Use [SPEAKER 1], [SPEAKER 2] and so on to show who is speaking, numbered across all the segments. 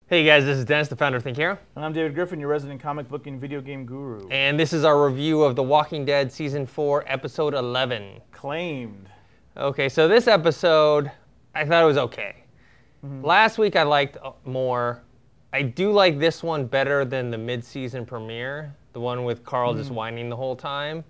[SPEAKER 1] Hey guys, this is Dennis, the founder of Think Hero.
[SPEAKER 2] And I'm David Griffin, your resident comic book and video game guru.
[SPEAKER 1] And this is our review of The Walking Dead Season 4, Episode 11.
[SPEAKER 2] Claimed.
[SPEAKER 1] Okay, so this episode, I thought it was okay. Last week I liked more. I do like this one better than the mid-season premiere, the one with Carl just whining the whole time.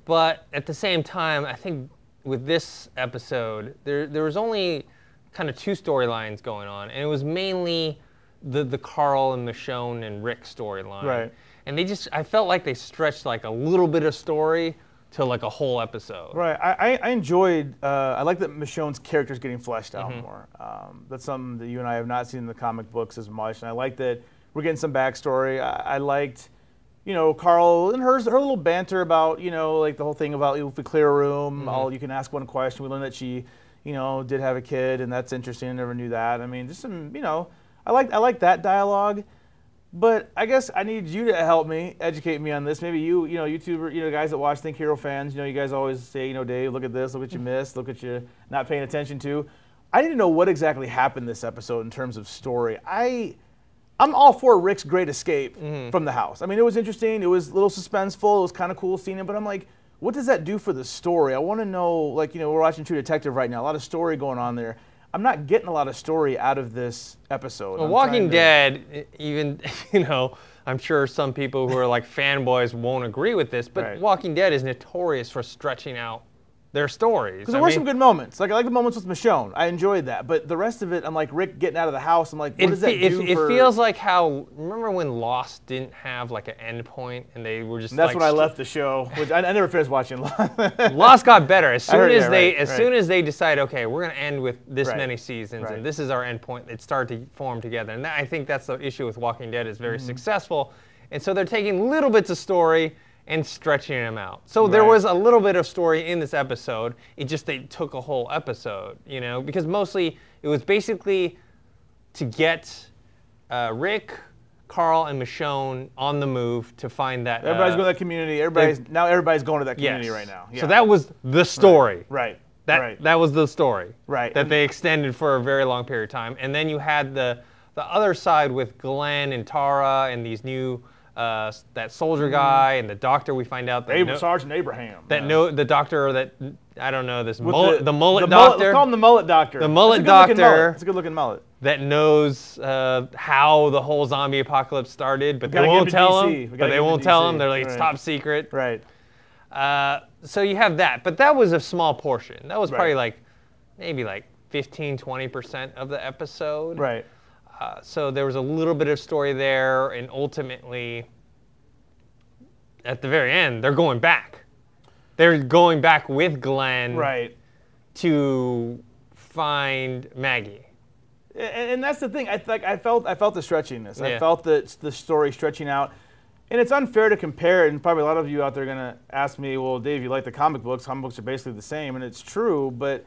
[SPEAKER 1] But at the same time, I think with this episode, there was only kind of two storylines going on, and it was mainly the Carl and Michonne and Rick storyline.
[SPEAKER 2] Right.
[SPEAKER 1] And I felt like they stretched like a little bit of story to like a whole episode.
[SPEAKER 2] Right. I enjoyed, I like that Michonne's character's getting fleshed out more. That's something that you and I have not seen in the comic books as much, and I like that we're getting some backstory. I liked, you know, Carl and her little banter about, you know, like the whole thing about if we clear a room, you can ask one question. We learned that she, you know, did have a kid, and that's interesting. I never knew that. I mean, just some, you know, I like that dialogue. But I guess I need you to help me, educate me on this. Maybe you know, YouTuber, you know, guys that watch Think Hero fans, you know, you guys always say, you know, Dave, look at this, look what you missed, look what you're not paying attention to. I need to know what exactly happened this episode in terms of story. I'm all for Rick's great escape from the house. I mean, it was interesting. It was a little suspenseful. It was kind of cool seeing it. But I'm like, what does that do for the story? I want to know, like, you know, we're watching True Detective right now. A lot of story going on there. I'm not getting a lot of story out of this episode.
[SPEAKER 1] Well, Walking Dead, even, you know, I'm sure some people who are like fanboys won't agree with this, but Walking Dead is notorious for stretching out their stories.
[SPEAKER 2] Because there were some good moments. Like, I like the moments with Michonne. I enjoyed that. But the rest of it, I'm like, Rick getting out of the house, I'm like, what does that do for...
[SPEAKER 1] It feels like how, remember when Lost didn't have like an end point and they were just
[SPEAKER 2] and that's when I left the show, which I never finished watching Lost.
[SPEAKER 1] Lost got better. As soon as they decide, okay, we're going to end with this many seasons and this is our end point, it started to form together. And I think that's the issue with Walking Dead, is very successful. And so they're taking little bits of story and stretching them out. So there was a little bit of story in this episode. It just, they took a whole episode, you know, because mostly it was basically to get Rick, Carl, and Michonne on the move to find that.
[SPEAKER 2] Everybody's going to that community. Now everybody's going to that community right now. Yeah.
[SPEAKER 1] So that was the story.
[SPEAKER 2] Right.
[SPEAKER 1] That was the story.
[SPEAKER 2] Right.
[SPEAKER 1] That they extended for a very long period of time. And then you had the other side with Glenn and Tara and these new that soldier guy and the doctor. We find out that
[SPEAKER 2] Sergeant Abraham.
[SPEAKER 1] The doctor that, I don't know, the mullet doctor.
[SPEAKER 2] Let's call him the mullet doctor.
[SPEAKER 1] The mullet doctor.
[SPEAKER 2] It's a good looking mullet.
[SPEAKER 1] That knows how the whole zombie apocalypse started, but they won't tell him. But they won't tell him. They're like, it's top secret.
[SPEAKER 2] Right.
[SPEAKER 1] So you have that, but that was a small portion. That was probably like maybe like 15-20% of the episode.
[SPEAKER 2] Right.
[SPEAKER 1] So there was a little bit of story there, and ultimately, at the very end, they're going back. They're going back with Glenn to find Maggie.
[SPEAKER 2] And that's the thing. I felt the stretchiness. I felt the story stretching out. And it's unfair to compare it, and probably a lot of you out there are going to ask me, well, Dave, you like the comic books. Comic books are basically the same, and it's true, but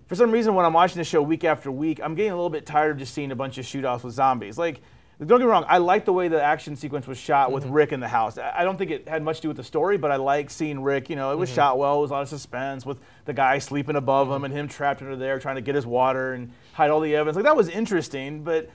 [SPEAKER 2] for some reason, when I'm watching the show week after week, I'm getting a little bit tired of just seeing a bunch of shoot-offs with zombies. Like, don't get me wrong, I like the way the action sequence was shot with Rick in the house. I don't think it had much to do with the story, but I like seeing Rick. You know, it was shot well. It was a lot of suspense with the guy sleeping above him and him trapped under there trying to get his water and hide all the evidence. Like, that was interesting, but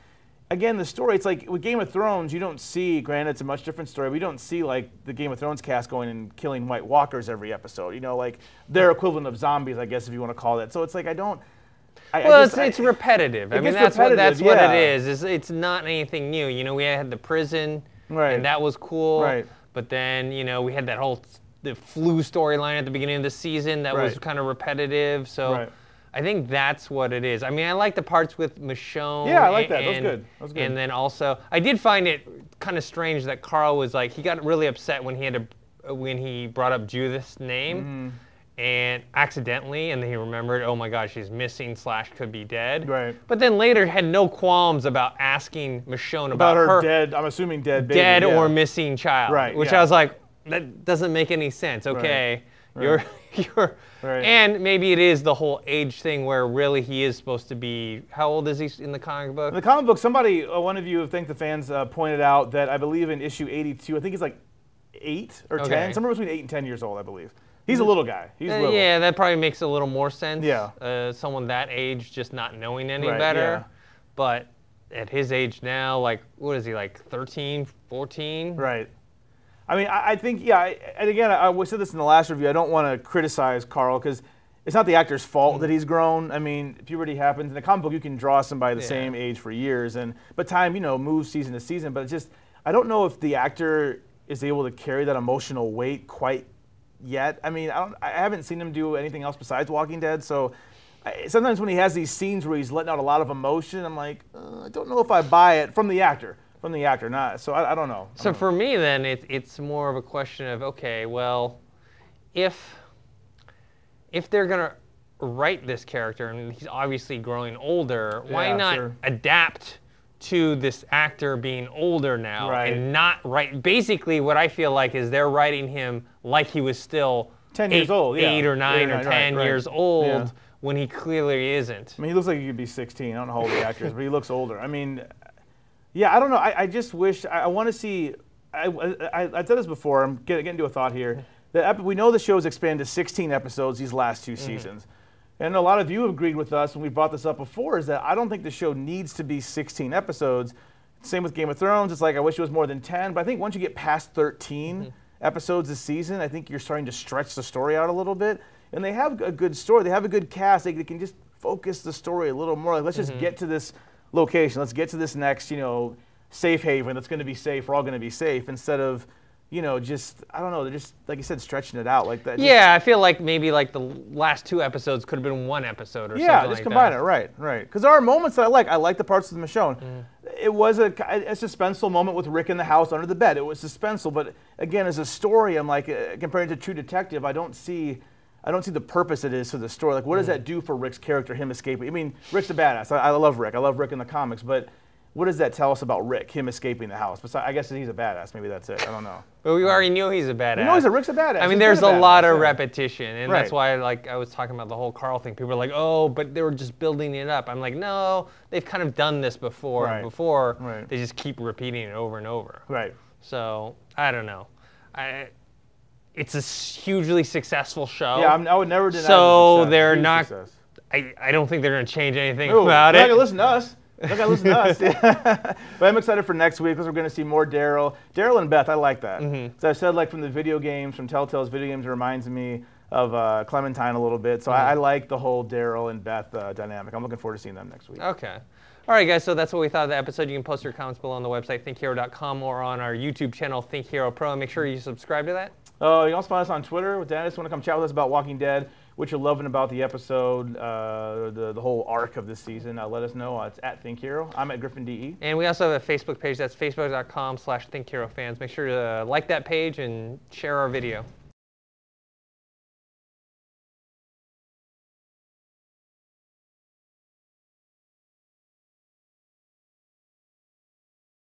[SPEAKER 2] again, the story, it's like with Game of Thrones, you don't see, granted it's a much different story, we don't see like the Game of Thrones cast going and killing White Walkers every episode. You know, like their equivalent of zombies, I guess, if you want to call that. So it's like,
[SPEAKER 1] it's repetitive. I mean, that's what it is. It's not anything new. You know, we had the prison, and that was cool.
[SPEAKER 2] Right.
[SPEAKER 1] But then, you know, we had that whole the flu storyline at the beginning of the season that was kind of repetitive. So I think that's what it is. I mean, I like the parts with Michonne.
[SPEAKER 2] Yeah, I like that. That was good. That was good.
[SPEAKER 1] And then also, I did find it kind of strange that Carl was like, he got really upset when he brought up Judith's name. And accidentally, and then he remembered, oh my God, she's missing / could be dead.
[SPEAKER 2] Right.
[SPEAKER 1] But then later had no qualms about asking Michonne about
[SPEAKER 2] her dead, I'm assuming dead baby.
[SPEAKER 1] Dead or missing child.
[SPEAKER 2] Right.
[SPEAKER 1] Which I was like, that doesn't make any sense. Okay. You're and maybe it is the whole age thing where really he is supposed to be, how old is he in the comic book?
[SPEAKER 2] In the comic book, somebody, one of you, I think the fans pointed out that I believe in issue 82, I think he's like 8 or 10, somewhere between 8 and 10 years old, I believe. He's a little guy. He's little.
[SPEAKER 1] Yeah, that probably makes a little more sense.
[SPEAKER 2] Yeah.
[SPEAKER 1] Someone that age just not knowing any better.
[SPEAKER 2] Yeah.
[SPEAKER 1] But at his age now, like, what is he, like 13, 14?
[SPEAKER 2] Right. I mean, I think, yeah, and again, I said this in the last review, I don't want to criticize Carl because it's not the actor's fault that he's grown. I mean, puberty happens. In the comic book, you can draw somebody the same age for years, but time, moves season to season. But it's just, I don't know if the actor is able to carry that emotional weight quite yet. I mean, I haven't seen him do anything else besides Walking Dead, so sometimes when he has these scenes where he's letting out a lot of emotion, I'm like, I don't know if I buy it from the actor. Not so. I don't know.
[SPEAKER 1] So for me, then it's more of a question of, okay, well, if they're gonna write this character and he's obviously growing older, why not adapt to this actor being older now and not write? Basically, what I feel like is they're writing him like he was still
[SPEAKER 2] 10 years old,
[SPEAKER 1] 8 or 9 or 10 years old when he clearly isn't.
[SPEAKER 2] I mean, he looks like he could be 16. I don't know how old the actor is, but he looks older. I mean. Yeah, I don't know. I just wish I want to see. I said this before. I'm getting into a thought here. We know the show's expanded to 16 episodes these last 2 seasons, and a lot of you have agreed with us when we brought this up before. Is that I don't think the show needs to be 16 episodes. Same with Game of Thrones. It's like I wish it was more than 10. But I think once you get past 13 episodes this season, I think you're starting to stretch the story out a little bit. And they have a good story. They have a good cast. They can just focus the story a little more. Like, let's just get to this location. Let's get to this next, safe haven that's going to be safe. We're all going to be safe instead of, just, I don't know, they're just, like you said, stretching it out like that.
[SPEAKER 1] Yeah, I feel like maybe like the last 2 episodes could have been 1 episode or something like that.
[SPEAKER 2] Yeah, just combine it, right. Because there are moments that I like. I like the parts of Michonne. It was a suspenseful moment with Rick in the house under the bed. It was suspenseful, but again, as a story, I'm like, comparing it to True Detective, I don't see the purpose it is for the story. Like, what does that do for Rick's character, him escaping? I mean, Rick's a badass. I love Rick. I love Rick in the comics, but what does that tell us about Rick, him escaping the house? Besides, I guess he's a badass. Maybe that's it. I don't know.
[SPEAKER 1] But we already knew he's a badass.
[SPEAKER 2] We know Rick's a badass.
[SPEAKER 1] I mean, there's a lot of repetition, and that's why, like, I was talking about the whole Carl thing. People are like, oh, but they were just building it up. I'm like, no, they've kind of done this before. They just keep repeating it over and over.
[SPEAKER 2] Right.
[SPEAKER 1] So, I don't know. It's a hugely successul show.
[SPEAKER 2] Yeah, I would never deny
[SPEAKER 1] so they're not. I don't think they're going to change anything about it.
[SPEAKER 2] They're not going to listen to us. They're not going to listen to us. But I'm excited for next week because we're going to see more Daryl. Daryl and Beth, I like that. So I said, like, from the video games, from Telltale's video games, it reminds me of Clementine a little bit. So I like the whole Daryl and Beth dynamic. I'm looking forward to seeing them next week.
[SPEAKER 1] Okay. All right, guys, so that's what we thought of the episode. You can post your comments below on the website, thinkhero.com, or on our YouTube channel, Think Hero Pro. Make sure you subscribe to that.
[SPEAKER 2] You can also find us on Twitter with Dennis. Want to come chat with us about Walking Dead, what you're loving about the episode, the whole arc of this season. Let us know. It's at Think Hero. I'm at Griffin DE.
[SPEAKER 1] And we also have a Facebook page. That's facebook.com/ThinkHeroFans. Make sure to like that page and share our video.